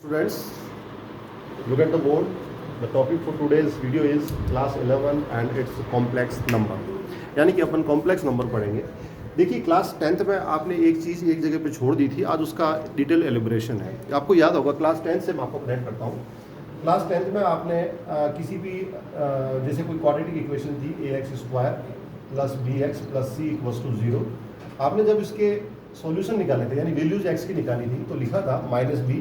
Students, look at the board. The topic for today's video is class 11 and its complex number. यानी कि अपन complex number पढ़ेंगे. देखिए class 10th में आपने एक चीज़ एक जगह पे छोड़ दी थी, आज उसका डिटेल एलिब्रेशन है. आपको याद होगा क्लास 10 से मैं आपको कनेक्ट करता हूँ. क्लास 10th में आपने किसी भी जैसे कोई क्वाड्रेटिक इक्वेशन थी ax² plus bx plus c equals to 0. आपने जब इसके सॉल्यूशन निकाले थे यानी वैल्यूज x की निकाली थी तो लिखा था -b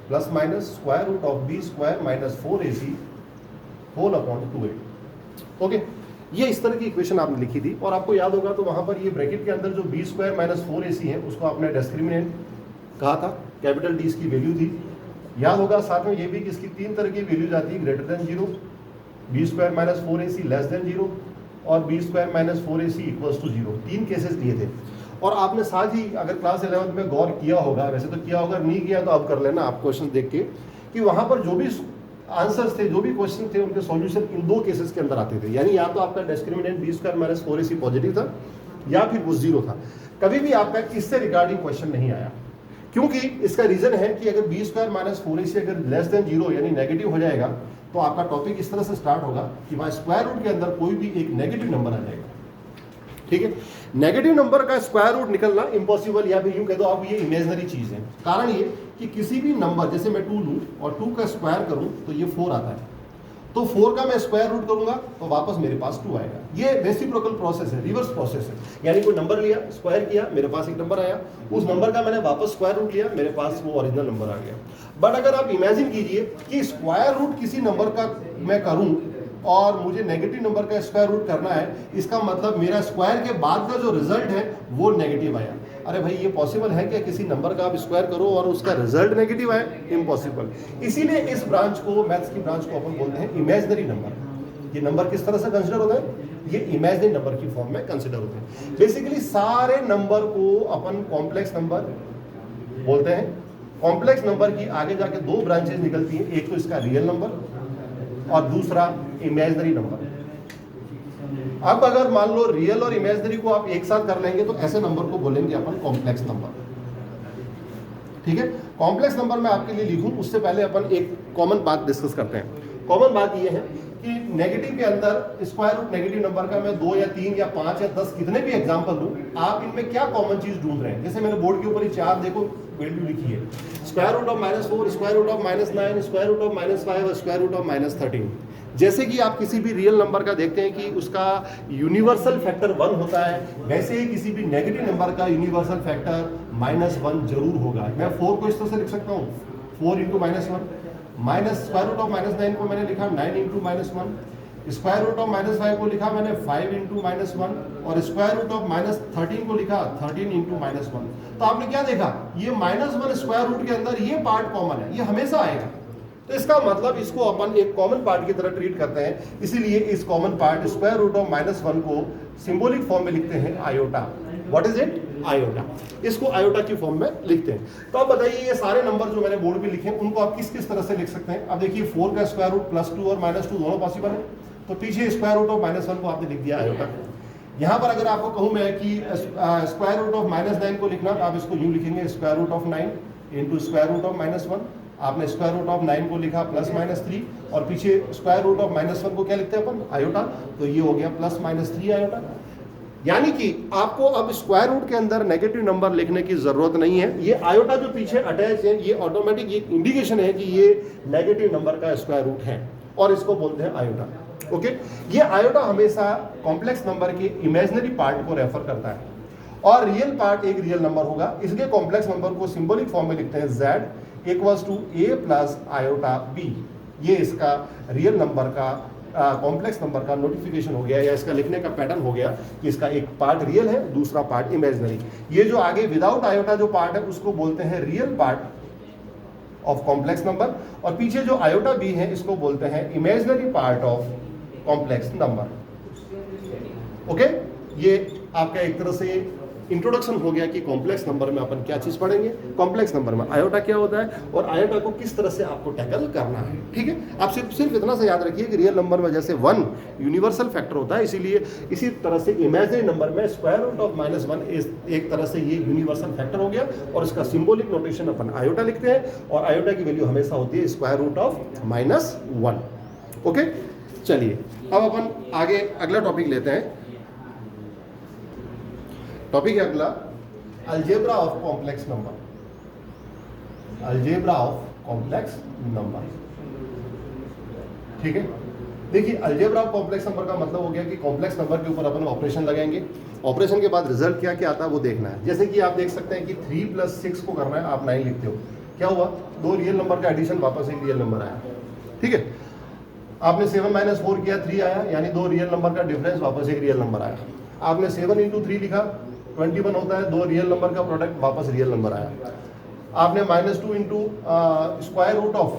plus minus square root of B square minus 4ac whole upon 2a. Okay, ये इस तरह की इक्वेशन आपने लिखी थी और आपको याद होगा तो वहाँ पर ये ब्रैकेट के अंदर जो बी स्क्वायर माइनस 4ac है उसको आपने डिस्क्रिमिनेंट कहा था, कैपिटल डी इसकी वैल्यू थी. याद होगा साथ में ये भी कि इसकी तीन तरह की वैल्यूज आती है, greater than 0, B square minus 4ac less than 0 और B square minus 4ac equals to 0. तीन केसेस दिए थे. और आपने साथ ही अगर क्लास 11 में गौर किया होगा, वैसे तो किया होगा, नहीं किया तो अब कर लेना आप क्वेश्चन देख के, कि वहां पर जो भी आंसर्स थे, जो भी क्वेश्चन थे, उनके सॉल्यूशन इन दो केसेस के अंदर आते थे. यानी या तो आपका discriminant B square minus 4ac positive था या फिर वो 0 था. कभी भी आपका इससे रिगार्डिंग क्वेश्चन नहीं आया, क्योंकि इसका रीजन है कि अगर बी स्क्वायर माइनस 4ac अगर लेस देन 0 यानी नेगेटिव हो जाएगा तो आपका टॉपिक इस तरह से स्टार्ट होगा कि वहां स्क्वायर रूट के अंदर कोई भी एक नेगेटिव नंबर आ जाएगा. ठीक है, नेगेटिव नंबर का स्क्वायर रूट निकलना इम्पॉसिबल, या फिर यूं कह दो आप ये इमेजिनरी चीज है. कारण ये कि किसी भी नंबर, जैसे मैं 2 लूं और 2 का स्क्वायर करूं तो ये 4 आता है, तो 4 का मैं स्क्वायर रूट करूंगा तो वापस मेरे पास 2 आएगा. ये रेसिप्रोकल प्रोसेस है, रिवर्स प्रोसेस है. यानी कोई नंबर लिया, स्क्वायर किया, मेरे पास एक नंबर आया, उस नंबर का मैंने वापस स्क्वायर रूट लिया, मेरे पास वो ओरिजिनल नंबर आ गया. बट अगर आप इमेजिन कीजिए कि स्क्वायर रूट किसी नंबर का मैं करूं और मुझे नेगेटिव नंबर का स्क्वायर रूट करना है, इसका मतलब मेरा स्क्वायर के बाद का जो रिजल्ट है वो नेगेटिव आया. अरे भाई, ये पॉसिबल है क्या किसी नंबर का आप स्क्वायर करो और उसका रिजल्ट नेगेटिव आए? इम्पॉसिबल. इसीलिए इस ब्रांच को, मैथ्स की ब्रांच को अपन बोलते हैं इमेजिनरी नंबर. ये नंबर किस तरह से कंसिडर होता है? ये इमेजिनरी नंबर की फॉर्म में कंसिडर होते हैं. बेसिकली सारे नंबर को अपन कॉम्प्लेक्स नंबर बोलते हैं. कॉम्प्लेक्स नंबर की आगे जाके दो ब्रांचेस निकलती हैं, एक तो इसका रियल नंबर और दूसरा इमेजिनरी नंबर. अब अगर मान लो रियल और इमेजिनरी को आप एक साथ कर लेंगे तो ऐसे नंबर को बोलेंगे अपन कॉम्प्लेक्स नंबर. ठीक है, कॉम्प्लेक्स नंबर मैं आपके लिए लिखूं उससे पहले अपन एक कॉमन बात डिस्कस करते हैं. कॉमन बात ये है कि नेगेटिव के अंदर स्क्वायर रूट नेगेटिव नंबर का मैं 2 या 3 या 5 या 10 कितने भी एग्जांपल दूं, आप इनमें क्या कॉमन चीज ढूंढ रहे हैं? जैसे मैंने बोर्ड के ऊपर ही 4 देखो वैल्यू लिखी है, square root of -4, square root of -9, square root of -5 और स्क्वायर रूट ऑफ -13. जैसे कि आप किसी भी रियल नंबर का देखते हैं कि उसका यूनिवर्सल फैक्टर 1 होता है, वैसे ही किसी भी नेगेटिव नंबर का यूनिवर्सल फैक्टर -1 जरूर होगा. मैं 4 को इस तरह से लिख सकता हूँ, 4 × -1, माइनस स्क्वायर रूट ऑफ -9 को मैंने लिखा 9 × -1, स्क्वायर रूट ऑफ -5 को लिखा मैंने 5 × -1 और स्क्वायर रूट ऑफ -13 को लिखा 13 × -1. तो आपने क्या देखा, ये -1 स्क्वायर रूट के अंदर ये पार्ट कॉमन है, ये हमेशा आएगा. तो इसका मतलब इसको अपन एक कॉमन पार्ट की तरह ट्रीट करते हैं. इसीलिए इस common part square root of -1 को सिंबॉलिक फॉर्म में लिखते हैं iota. What is it? Iota. इसको आयोटा की फॉर्म में लिखते हैं. तो अब बताइए ये सारे नंबर जो मैंने बोर्ड पे लिखे उनको आप किस किस तरह से लिख सकते हैं? अब देखिए 4 का स्क्वायर रूट +2 और -2 दोनों पॉसिबल है, तो पीछे स्क्वायर रूट ऑफ -1 को आपने लिख दिया आयोटा. यहाँ पर अगर आपको कहूँ मैं कि स्क्वायर रूट ऑफ -9 को लिखना, तो आप इसको यूं लिखेंगे square root of 9 × square root of -1. आपने स्क्वायर रूट ऑफ 9 को लिखा +-3 और पीछे स्क्वायर रूट ऑफ -1 को क्या लिखते हैं अपन? आयोटा. तो ये हो गया +-3 आयोटा. यानी कि आपको अब स्क्वायर रूट के अंदर नेगेटिव नंबर लिखने की जरूरत नहीं है. ये आयोटा जो पीछे अटैच है ये ऑटोमेटिक ये इंडिकेशन है कि ये नेगेटिव नंबर का स्क्वायर रूट है और इसको बोलते हैं आयोटा. ओके, ये आयोटा हमेशा कॉम्प्लेक्स नंबर के इमेजिनरी पार्ट को रेफर करता है और रियल पार्ट एक रियल नंबर होगा. इसलिए कॉम्प्लेक्स नंबर को सिंबॉलिक फॉर्म में लिखते हैं Z = A + आयोटा B. ये इसका रियल नंबर का कॉम्प्लेक्स नंबर का नोटिफिकेशन हो गया, या इसका लिखने का पैटर्न हो गया कि इसका एक पार्ट रियल है, दूसरा पार्ट इमेजिनरी. ये जो आगे विदाउट आयोटा जो पार्ट है उसको बोलते हैं real part of complex number, और पीछे जो आयोटा बी है इसको बोलते हैं imaginary part of complex number. Okay, ये आपका एक तरह से इंट्रोडक्शन हो गया कि कॉम्प्लेक्स नंबर में अपन क्या चीज़ पढ़ेंगे, कॉम्प्लेक्स नंबर में आयोटा क्या होता है और आयोटा को किस तरह से आपको टैकल करना है। ठीक है, आप सिर्फ इतना से याद रखिए कि रियल नंबर में जैसे 1 यूनिवर्सल फैक्टर होता है, इसीलिए इसी तरह से इमेजिनरी नंबर में स्क्वायर रूट ऑफ -1 एक तरह से ये यूनिवर्सल फैक्टर हो गया और इसका सिंबॉलिक नोटेशन अपन आयोटा लिखते हैं और आयोटा की वैल्यू हमेशा होती है स्क्वायर रूट ऑफ -1। ओके, चलिए अब अपन आगे अगला टॉपिक लेते हैं। टॉपिक है अगला algebra of complex number. Algebra of complex number, ठीक है। देखिए अलजेब्रा ऑफ कॉम्प्लेक्स नंबर का मतलब हो गया कि कॉम्प्लेक्स नंबर के ऊपर अपन ऑपरेशन लगाएंगे, ऑपरेशन के बाद रिजल्ट क्या क्या आता है वो देखना है। जैसे कि आप देख सकते हैं कि 3 + 6 को करना है, आप 9 लिखते हो, क्या हुआ, 2 रियल नंबर का एडिशन वापस एक रियल नंबर आया। ठीक है, आपने 7 - 4 किया, 3 आया, यानी 2 रियल नंबर का डिफरेंस वापस एक रियल नंबर आया। आपने 7 × 3 लिखा, 21 होता है, 2 रियल नंबर का प्रोडक्ट वापस रियल नंबर आया। आपने -2 × स्क्वायर रूट ऑफ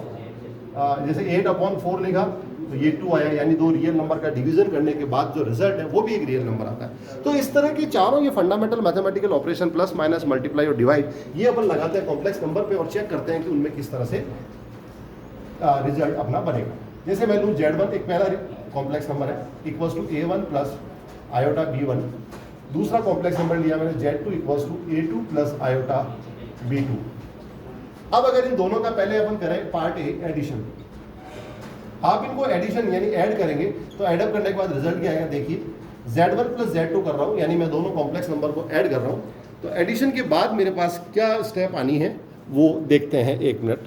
जैसे 8/4 लिखा तो ये 2 आया, यानी 2 रियल नंबर का डिवीजन करने के बाद जो रिजल्ट है वो भी एक रियल नंबर आता है। तो इस तरह के चारों ये fundamental mathematical operation plus minus multiply और डिवाइड ये अपन लगाते हैं कॉम्प्लेक्स नंबर पे और चेक करते हैं कि उनमें किस तरह से रिजल्ट अपना बनेगा। जैसे मैं लूँ Z1 एक पहला कॉम्प्लेक्स नंबर है equals to A1 plus iota B1। दूसरा कॉम्प्लेक्स नंबर लिया मैंने Z2 equals to A2 plus iota B2। अब अगर इन दोनों का पहले अपन करें पार्ट ए एडिशन, आप इनको एडिशन यानी ऐड करेंगे तो ऐड अप करने के बाद रिजल्ट क्या आएगा, देखिए Z1 प्लस Z2 कर रहा हूँ, यानी मैं दोनों कॉम्प्लेक्स नंबर को ऐड कर रहा हूँ। तो एडिशन के बाद मेरे पास क्या स्टेप आनी है वो देखते हैं, एक मिनट।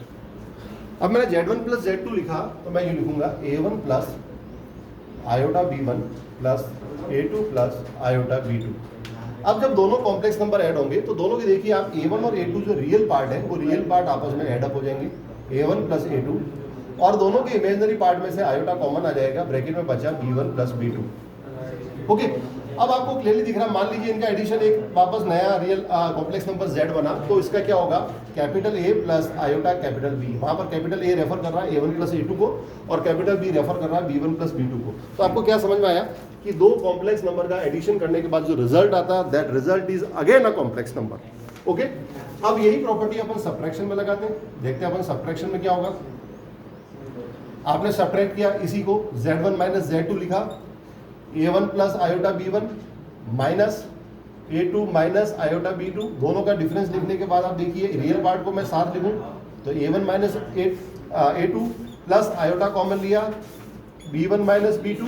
अब मैंने Z1 प्लस Z2 लिखा तो मैं ये लिखूंगा A1 plus iota B1 plus A2 plus iota B2। अब जब दोनों कॉम्प्लेक्स नंबर ऐड होंगे तो दोनों की देखिए आप A1 और A2 जो रियल पार्ट है वो रियल पार्ट आपस में ऐड अप हो जाएंगे, A1 प्लस A2, और दोनों के इमेजिनरी पार्ट में से आयोटा कॉमन आ जाएगा, ब्रैकेट में बचा B1 प्लस B2। ओके, अब आपको क्लियरली दिख रहा है, मान लीजिए इनका एडिशन एक वापस नया रियल कॉम्प्लेक्स नंबर Z बना, तो इसका क्या होगा, capital A plus iota capital B। वहाँ पर कैपिटल A रेफर कर रहा है A1 प्लस A2 को और कैपिटल B रेफर कर रहा है B1 प्लस B2 को। तो आपको क्या समझ में आया कि दो कॉम्प्लेक्स नंबर का एडिशन करने के बाद जो रिजल्ट आता है that result is again a complex number. Okay, अब यही प्रॉपर्टी अपन सब्ट्रैक्शन में लगाते हैं, देखते हैं अपन सब्ट्रैक्शन में क्या होगा। आपने सब्ट्रैक्ट किया इसी को, Z1 माइनस Z2 लिखा, A1 plus iota B1 minus A2 minus iota B2, दोनों का डिफरेंस लिखने के बाद आप देखिए रियल पार्ट को मैं साथ लिखूं तो A1 minus A2 plus iota common लिया B1 माइनस B2।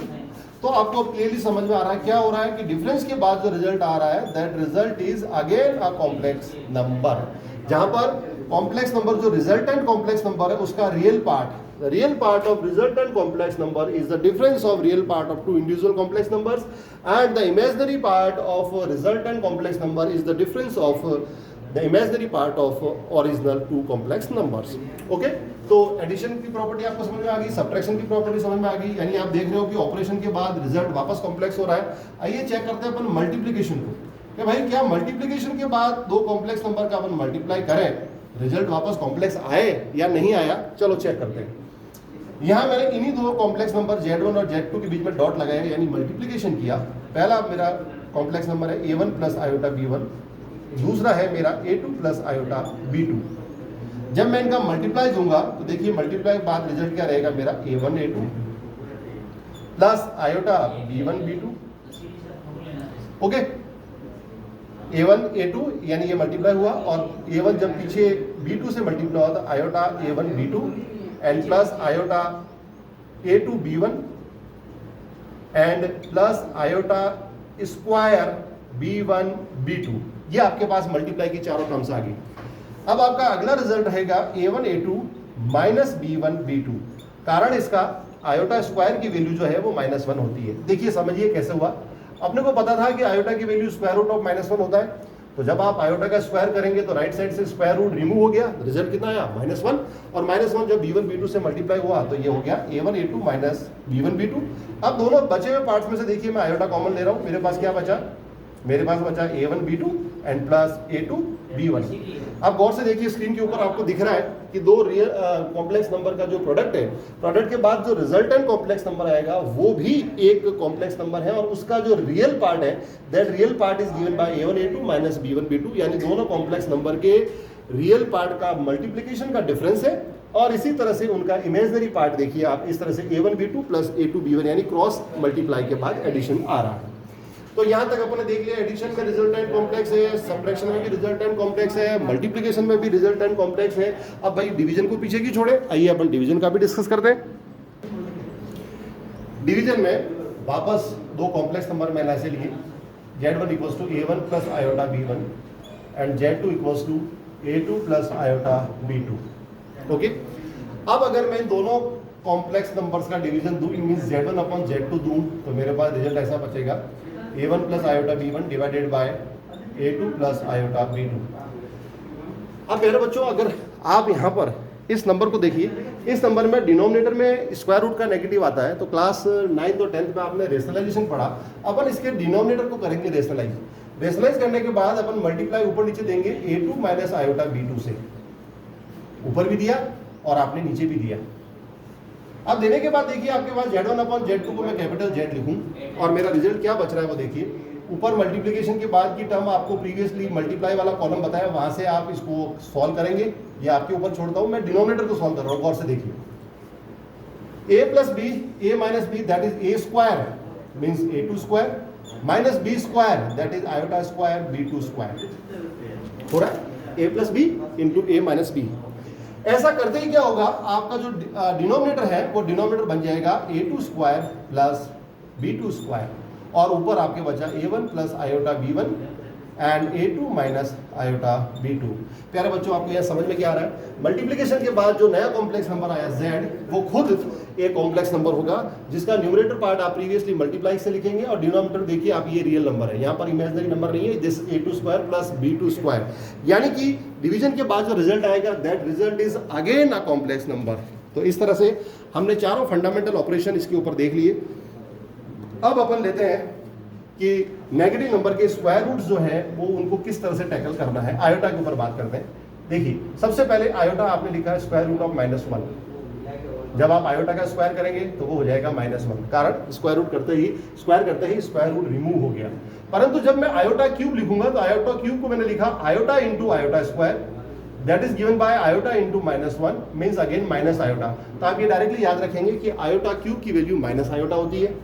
तो आपको क्लियरली समझ में आ रहा है क्या हो रहा है कि डिफरेंस के बाद जो रिजल्ट आ रहा है that result is again a complex number, जहां पर कॉम्प्लेक्स नंबर जो रिजल्टेंट कॉम्प्लेक्स नंबर है उसका real part, the real part of resultant complex number is the difference of real part of two individual complex numbers, and the imaginary part of resultant complex number is the difference of the imaginary part of original two complex numbers. Okay, तो addition की property आपको समझ में आ गई, subtraction की property समझ में आ गई, यानी आप देख रहे हो कि ऑपरेशन के बाद रिजल्ट वापस कॉम्प्लेक्स हो रहा है। आइए चेक करते हैं अपन मल्टीप्लिकेशन को, कि भाई क्या मल्टीप्लिकेशन के बाद दो कॉम्प्लेक्स नंबर का अपन मल्टीप्लाई करें रिजल्ट वापस कॉम्प्लेक्स आए या नहीं आया। चलो चेक करते हैं। यहाँ मैंने इन्हीं दो कॉम्प्लेक्स नंबर Z1 और Z2 के बीच में डॉट लगाया यानी मल्टीप्लिकेशन किया। पहला मेरा कॉम्प्लेक्स नंबर है A1 प्लस आयोटा B1, दूसरा है मेरा A2 प्लस आयोटा B2। जब मैं इनका मल्टीप्लाई दूंगा तो देखिए मल्टीप्लाई के बाद रिजल्ट क्या रहेगा मेरा A1 A2 plus iota B1 B2। Okay, A1 A2 यानी ये मल्टीप्लाई हुआ और A1 जब पीछे B2 से मल्टीप्लाई हुआ तो iota A1 B2 and plus iota A2 B1 and plus iota square B1 B2। ये आपके पास मल्टीप्लाई की चारों टर्म्स आ गई। अब आपका अगला रिजल्ट रहेगा A1 A2 minus B1 B2। कारण इसका आयोटा स्क्वायर की वैल्यू जो है वो -1 होती है। देखिए समझिए कैसे हुआ। अपने को पता था कि आयोटा की वैल्यू स्क्वायर रूट ऑफ -1 होता है, तो जब आप आयोटा का स्क्वायर करेंगे तो राइट साइड से स्क्वायर रूट रिमूव हो गया, रिजल्ट कितना आया -1, और -1 जब B1 B2 से मल्टीप्लाई हुआ तो ये हो गया A1 A2 minus B1 B2। अब दोनों बचे हुए पार्ट्स में से देखिए मैं आयोटा कॉमन ले रहा हूँ, मेरे पास क्या बचा, मेरे पास बचा A1 B2 and plus A2 b1। अब गौर से देखिए स्क्रीन के ऊपर आपको दिख रहा है कि दो रियल कॉम्प्लेक्स नंबर का जो प्रोडक्ट है, प्रोडक्ट के बाद जो रिजल्टेंट कॉम्प्लेक्स नंबर आएगा वो भी एक कॉम्प्लेक्स नंबर है और उसका जो रियल पार्ट है that real part is given by a1 a2 minus b1 b2, यानी दोनों कॉम्प्लेक्स नंबर के रियल पार्ट का मल्टीप्लिकेशन का डिफरेंस है। और इसी तरह से उनका इमेजिनरी पार्ट देखिए आप, इस तरह से a1 b2 plus a2 b1 यानी क्रॉस मल्टीप्लाई के बाद एडिशन आ रहा है। तो यहाँ तक अपने देख लिया एडिशन में रिजल्टेंट कॉम्प्लेक्स है, सब्ट्रैक्शन में भी रिजल्टेंट कॉम्प्लेक्स है, मल्टीप्लिकेशन में भी रिजल्टेंट कॉम्प्लेक्स है। अब भाई डिवीजन को पीछे क्यों छोड़े, आइए अपन डिवीजन का भी डिस्कस करते हैं। डिवीजन में वापस दो कॉम्प्लेक्स नंबर मैंने ऐसे लिए, z1 equals to a1 plus iota b1 and z2 equals to a2 plus iota b2। Okay, अब अगर मैं दोनों कॉम्प्लेक्स नंबर्स का डिवीजन दूं, it means z1 upon z2 दूं, तो मेरे पास रिजल्ट ऐसा बचेगा a1 plus iota b1 divided by a2 plus iota b2। अब प्यारे बच्चों, अगर आप यहाँ पर इस नंबर को देखिए, इस नंबर में डिनोमिनेटर में स्क्वायर रूट का नेगेटिव आता है, तो क्लास 9th और 10th में आपने रेशनलाइजेशन पढ़ा। अपन इसके डिनोमिनेटर को करेंगे रेशनलाइज करने के बाद अपन मल्टीप्लाई ऊपर नीचे देंगे a2 माइनस आयोटा b2 से, ऊपर भी दिया और आपने नीचे भी दिया। अब देने के बाद देखिए आपके पास z1 अपॉन z2 को मैं कैपिटल Z लिखूं और मेरा रिजल्ट क्या बच रहा है वो देखिए। ऊपर मल्टीप्लिकेशन के बाद की टर्म आपको प्रीवियसली मल्टीप्लाई वाला कॉलम बताया, वहां से आप इसको सॉल्व करेंगे, ये आपके ऊपर छोड़ता हूं, मैं डिनोमिनेटर को सॉल्व कर रहा हूं। गौर से देखिए a plus B a minus B that is a square means a2 square minus b square that is iota square b2 square हो रहा है, a plus B into a minus B. ऐसा करते ही क्या होगा, आपका जो डिनोमिनेटर है वो डिनोमिनेटर बन जाएगा a2 square plus b2 square और ऊपर आपके बचा a1 plus iota b1 and a2 minus iota b2। प्यारे बच्चों, आपको यह समझ में क्या आ रहा है, मल्टीप्लिकेशन के बाद जो नया कॉम्प्लेक्स नंबर आया z, वो खुद एक कॉम्प्लेक्स नंबर होगा जिसका न्यूमरेटर पार्ट आप प्रीवियसली मल्टीप्लाई से लिखेंगे और डिनोमिनेटर देखिए आप ये रियल नंबर है, यहाँ पर इमेजिनरी नंबर नहीं है, this a2 square plus b2 square, यानी कि डिवीजन के बाद जो रिजल्ट आएगा that result is again a complex number. तो इस तरह से हमने चारों फंडामेंटल ऑपरेशन इसके ऊपर देख लिए। अब अपन लेते हैं कि नेगेटिव नंबर के स्क्वायर रूट्स जो है वो उनको किस तरह से टैकल करना है। आयोटा के ऊपर बात करते हैं। देखिए सबसे पहले आयोटा आपने लिखा है स्क्वायर रूट ऑफ -1। जब आप आयोटा का स्क्वायर करेंगे तो वो हो जाएगा -1, कारण स्क्वायर रूट करते ही स्क्वायर रूट रिमूव हो गया। परंतु जब मैं आयोटा क्यूब लिखूंगा तो आयोटा क्यूब को मैंने लिखा iota into iota square that is given by iota into -1 means again minus iota. तो आप ये डायरेक्टली याद रखेंगे कि आयोटा क्यूब की वैल्यू माइनस आयोटा होती है।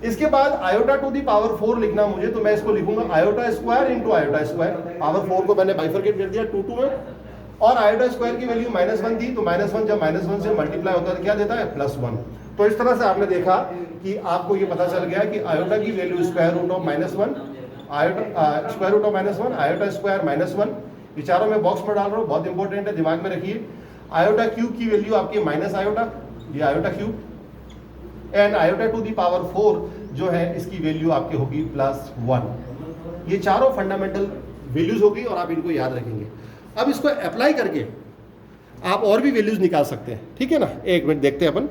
इसके बाद आयोटा टू दी पावर 4 लिखना मुझे, तो मैं इसको लिखूंगा iota square into iota square. Power 4 को मैंने बाइफरकेट कर दिया 2 में और आयोटा स्क्वायर की वैल्यू -1 दी, तो -1 जब -1 से मल्टीप्लाई होता है तो क्या देता है +1। तो इस तरह से आपने देखा कि आपको ये पता चल गया कि आयोटा की value square root of -1 iota square root of -1 iota square -1, ये चारों मैं बॉक्स में डाल रहा हूँ, बहुत इंपॉर्टेंट है, दिमाग में रखिए। आयोटा क्यूब की वैल्यू आपकी माइनस आयोटा, ये iota cube and iota to the power 4 जो है इसकी वैल्यू आपकी होगी +1। ये चारों फंडामेंटल वैल्यूज होगी और आप इनको याद रखेंगे। अब इसको अप्लाई करके आप और भी वैल्यूज निकाल सकते हैं, ठीक है ना। एक मिनट देखते हैं अपन।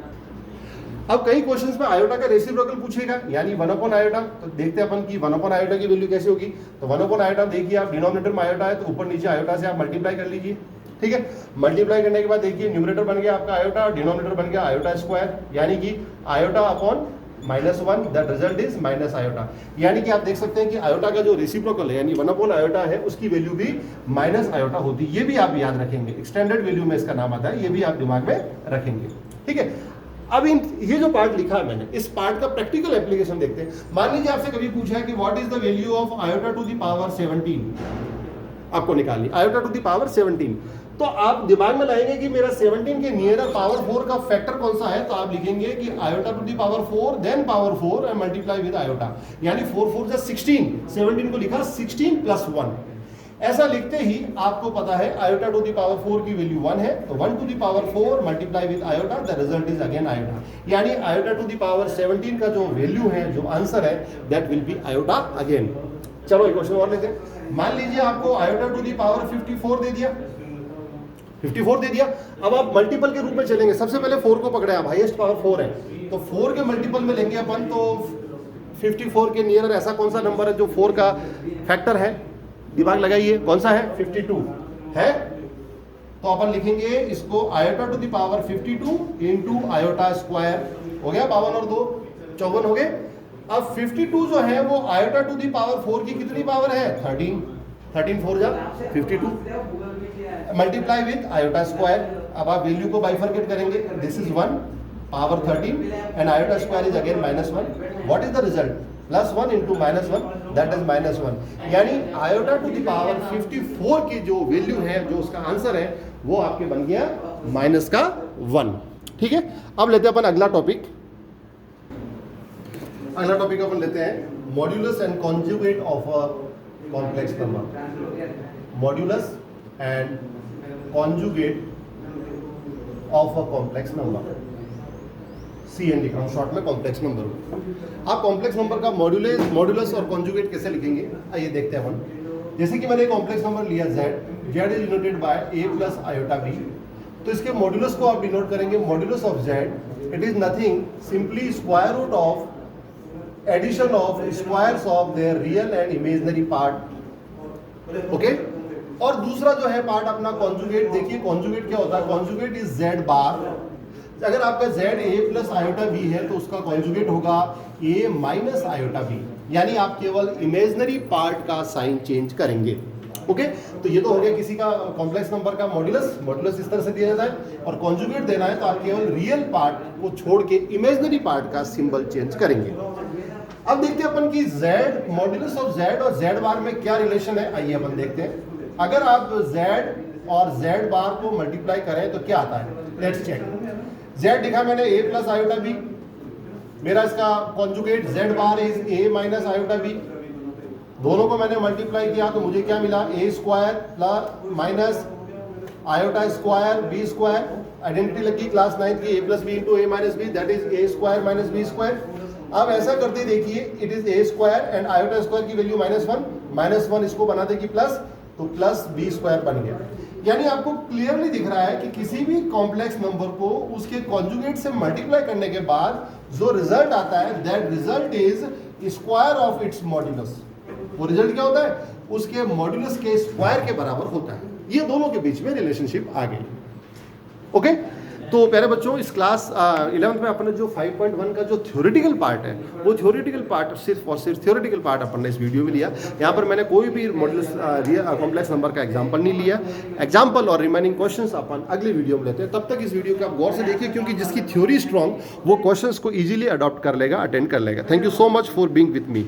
अब कई क्वेश्चंस में आयोटा का रेसिप्रोकल पूछेगा, यानी 1 आयोटा, तो देखते हैं अपन कि 1 आयोटा की वैल्यू कैसे होगी। तो 1 आयोटा देखिए आप डिनोमिनेटर में आयोटा है तो ऊपर नीचे आयोटा से आप मल्टीप्लाई कर लीजिए, ठीक है। मल्टीप्लाई करने के बाद देखिए न्यूमरेटर बन गया आपका आयोटा और डिनोमिनेटर बन गया आयोटा स्क्वायर, यानी कि iota upon -1 that result is minus iota. यानी कि आप देख सकते हैं कि आयोटा का जो रेसिप्रोकल है यानी 1 आयोटा है उसकी वैल्यू भी माइनस आयोटा होती है। ये भी आप याद रखेंगे, एक्सटेंडेड वैल्यू में इसका नाम आता है, ये भी आप दिमाग में रखेंगे, ठीक है। अब ये जो पार्ट लिखा है मैंने, इस पार्ट का प्रैक्टिकल एप्लीकेशन देखते हैं। मान लीजिए आपसे कभी पूछा है कि what is the value of iota to the power 17, आपको निकालनी आयोटा टू द पावर 17। तो आप दिमाग में लाएंगे कि मेरा 17 के नियर पावर 4 का फैक्टर कौन सा है, तो आप लिखेंगे कि iota to the power 4 then power 4 and multiply with iota, यानी 4 4 जा 16, 17 को लिखा 16 + 1। ऐसा लिखते ही आपको पता है आयोटा टू दी पावर 4 की वैल्यू 1 है, तो 1 to the power 4 multiply with iota, the result is again iota. यानी आयोटा टू दी पावर 17 का जो वैल्यू है, जो आंसर है, that will be iota again. चलो एक क्वेश्चन और लेते हैं। मान लीजिए आपको आयोटा टू दी पावर 54 दे दिया, 54 दे दिया। अब आप मल्टीपल के रूप में चलेंगे। सबसे पहले 4 को पकड़े आप, हाईएस्ट पावर 4 है, तो 4 के मल्टीपल में लेंगे अपन। तो 54 के नियर ऐसा कौन सा नंबर है जो 4 का फैक्टर है, दिमाग लगाइए, कौन सा है? 52 है। तो अपन लिखेंगे इसको iota to the power 52 into iota square, हो गया 52 और 2 54 हो गए। अब 52 जो है वो आयोटा टू द पावर 4 की कितनी पावर है? 13 13 4 जा 52 मल्टीप्लाई विथ आयोटा स्क्वायर। अब आप वैल्यू को बाइफरकेट करेंगे, this is 1 power 13 and iota square is again -1। What is the result? +1 into -1 that is -1। यानी आयोटा टू द पावर 54 की जो वैल्यू है, जो उसका आंसर है, वो आपके बन गया -1। ठीक है, अब लेते हैं अपन अगला टॉपिक। अगला टॉपिक अपन लेते हैं modulus and conjugate of a complex number. Modulus and conjugate of a complex number, CN लिखा हूं शॉर्ट में, कॉम्प्लेक्स नंबर। आप कॉम्प्लेक्स नंबर का मॉड्यूलस और कॉन्जुगेट कैसे लिखेंगे, आइए देखते हैं अपन। जैसे कि मैंने कॉम्प्लेक्स नंबर लिया z is denoted by a plus iota b, तो इसके मॉड्यूलस को आप डिनोट करेंगे modulus of z, it is nothing simply square root of addition of squares of their real and imaginary part. Okay, और दूसरा जो है पार्ट अपना कॉन्जुगेट, देखिए कॉन्जुगेट क्या होता है? कॉन्जुगेट इज z बार। अगर आपका z a plus iota b है तो उसका कॉन्जुगेट होगा a माइनस आयोटा b, यानी आप केवल इमेजिनरी पार्ट का साइन चेंज करेंगे। ओके, तो ये तो हो गया किसी का कॉम्प्लेक्स नंबर का मॉड्यूलस। मॉड्यूलस इस तरह से दिया जाता है, और कॉन्जुगेट देना है तो आप केवल रियल पार्ट को छोड़ के इमेजिनरी पार्ट का सिंबल चेंज करेंगे। अब देखते हैं अपन की z, मॉड्यूलस ऑफ z और z बार में क्या रिलेशन है, आइए अपन देखते हैं। अगर आप z और z बार को मल्टीप्लाई करें तो क्या आता है, लेट्स चेक। z लिखा मैंने a प्लस आयोटा b, मेरा इसका conjugate z bar is a minus iota b। दोनों को मैंने मल्टीप्लाई किया तो मुझे क्या मिला? a square plus minus iota square b square. Identity लगी क्लास 9 की, a plus b into a minus b, that is a square minus b square. अब ऐसा करते देखिए, it is a square and iota square की value -1 इसको बना देगी प्लस, तो प्लस b स्क्वायर बन गया। यानी आपको क्लियरली दिख रहा है कि किसी भी कॉम्प्लेक्स नंबर को उसके कॉन्जुगेट से मल्टीप्लाई करने के बाद जो रिजल्ट आता है, that result is square of its modulus. वो रिजल्ट क्या होता है? उसके मॉड्यूलस के स्क्वायर के बराबर होता है। ये दोनों के बीच में रिलेशनशिप आ गई। ओके, तो प्यारे बच्चों, इस क्लास 11th में अपने जो 5.1 का जो थ्योरेटिकल पार्ट है, वो थ्योरेटिकल पार्ट सिर्फ और सिर्फ थ्योरेटिकल पार्ट अपन ने इस वीडियो में लिया। यहाँ पर मैंने कोई भी मॉड्यूलस कॉम्प्लेक्स नंबर का एग्जांपल नहीं लिया। एग्जांपल और रिमेनिंग क्वेश्चंस अपन अगले वीडियो में लेते हैं। तब तक इस वीडियो को आप गौर से देखिए, क्योंकि जिसकी थ्योरी स्ट्रॉन्ग, वो क्वेश्चंस को इजीली अडॉप्ट कर लेगा, अटेंड कर लेगा। Thank you so much for being with me.